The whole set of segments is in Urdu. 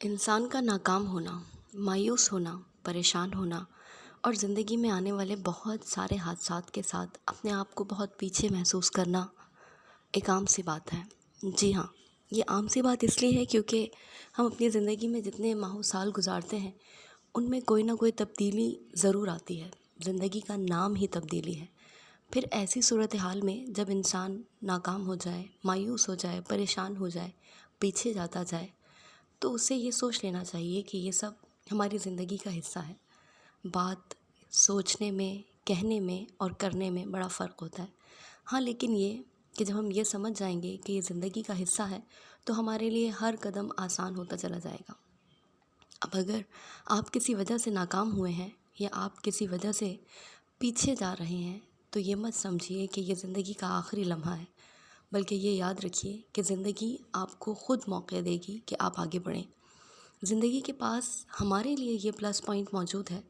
انسان کا ناکام ہونا، مایوس ہونا، پریشان ہونا اور زندگی میں آنے والے بہت سارے حادثات کے ساتھ اپنے آپ کو بہت پیچھے محسوس کرنا ایک عام سی بات ہے۔ جی ہاں، یہ عام سی بات اس لیے ہے کیونکہ ہم اپنی زندگی میں جتنے ماہ و سال گزارتے ہیں ان میں کوئی نہ کوئی تبدیلی ضرور آتی ہے۔ زندگی کا نام ہی تبدیلی ہے۔ پھر ایسی صورتحال میں جب انسان ناکام ہو جائے، مایوس ہو جائے، پریشان ہو جائے، پیچھے جاتا جائے، تو اسے یہ سوچ لینا چاہیے کہ یہ سب ہماری زندگی کا حصہ ہے۔ بات سوچنے میں، کہنے میں اور کرنے میں بڑا فرق ہوتا ہے۔ ہاں، لیکن یہ کہ جب ہم یہ سمجھ جائیں گے کہ یہ زندگی کا حصہ ہے تو ہمارے لیے ہر قدم آسان ہوتا چلا جائے گا۔ اب اگر آپ کسی وجہ سے ناکام ہوئے ہیں یا آپ کسی وجہ سے پیچھے جا رہے ہیں تو یہ مت سمجھیے کہ یہ زندگی کا آخری لمحہ ہے، بلکہ یہ یاد رکھیے کہ زندگی آپ کو خود موقع دے گی کہ آپ آگے بڑھیں۔ زندگی کے پاس ہمارے لیے یہ پلس پوائنٹ موجود ہے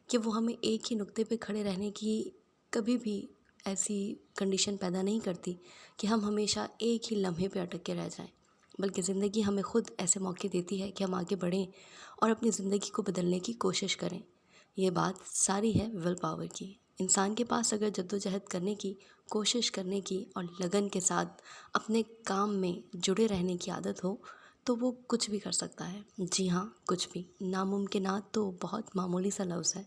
کہ وہ ہمیں ایک ہی نقطے پہ کھڑے رہنے کی کبھی بھی ایسی کنڈیشن پیدا نہیں کرتی کہ ہم ہمیشہ ایک ہی لمحے پہ اٹک کے رہ جائیں، بلکہ زندگی ہمیں خود ایسے موقع دیتی ہے کہ ہم آگے بڑھیں اور اپنی زندگی کو بدلنے کی کوشش کریں۔ یہ بات ساری ہے ول پاور کی۔ انسان کے پاس اگر جدوجہد کرنے کی، کوشش کرنے کی اور لگن کے ساتھ اپنے کام میں جڑے رہنے کی عادت ہو تو وہ کچھ بھی کر سکتا ہے۔ جی ہاں، کچھ بھی۔ ناممکنات تو بہت معمولی سا لفظ ہے۔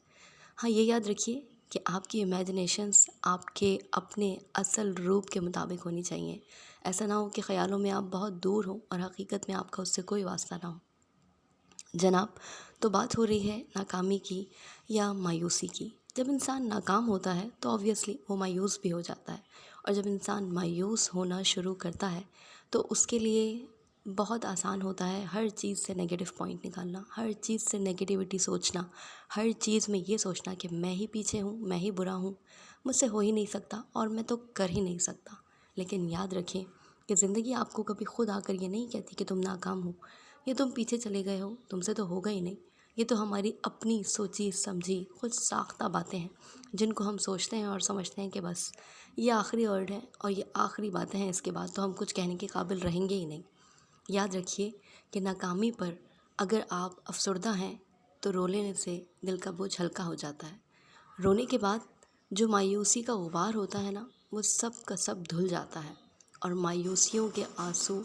ہاں، یہ یاد رکھیے کہ آپ کی امیجنیشنز آپ کے اپنے اصل روپ کے مطابق ہونی چاہیے۔ ایسا نہ ہو کہ خیالوں میں آپ بہت دور ہوں اور حقیقت میں آپ کا اس سے کوئی واسطہ نہ ہو۔ جناب، تو بات ہو رہی ہے ناکامی کی یا مایوسی کی۔ جب انسان ناکام ہوتا ہے تو آبویسلی وہ مایوس بھی ہو جاتا ہے، اور جب انسان مایوس ہونا شروع کرتا ہے تو اس کے لیے بہت آسان ہوتا ہے ہر چیز سے نگیٹو پوائنٹ نکالنا، ہر چیز سے نگیٹیوٹی سوچنا، ہر چیز میں یہ سوچنا کہ میں ہی پیچھے ہوں، میں ہی برا ہوں، مجھ سے ہو ہی نہیں سکتا اور میں تو کر ہی نہیں سکتا۔ لیکن یاد رکھیں کہ زندگی آپ کو کبھی خود آ کر یہ نہیں کہتی کہ تم ناکام ہو، یہ تم پیچھے چلے گئے ہو، تم سے تو ہوگا ہی نہیں۔ یہ تو ہماری اپنی سوچی سمجھی خود ساختہ باتیں ہیں جن کو ہم سوچتے ہیں اور سمجھتے ہیں کہ بس یہ آخری ورڈ ہے اور یہ آخری باتیں ہیں، اس کے بعد تو ہم کچھ کہنے کے قابل رہیں گے ہی نہیں۔ یاد رکھیے کہ ناکامی پر اگر آپ افسردہ ہیں تو رو لینے سے دل کا بوجھ ہلکا ہو جاتا ہے۔ رونے کے بعد جو مایوسی کا غبار ہوتا ہے نا، وہ سب کا سب دھل جاتا ہے، اور مایوسیوں کے آنسو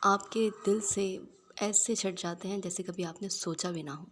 آپ کے دل سے ایسے چھٹ جاتے ہیں جیسے کبھی آپ نے سوچا بھی نہ ہو۔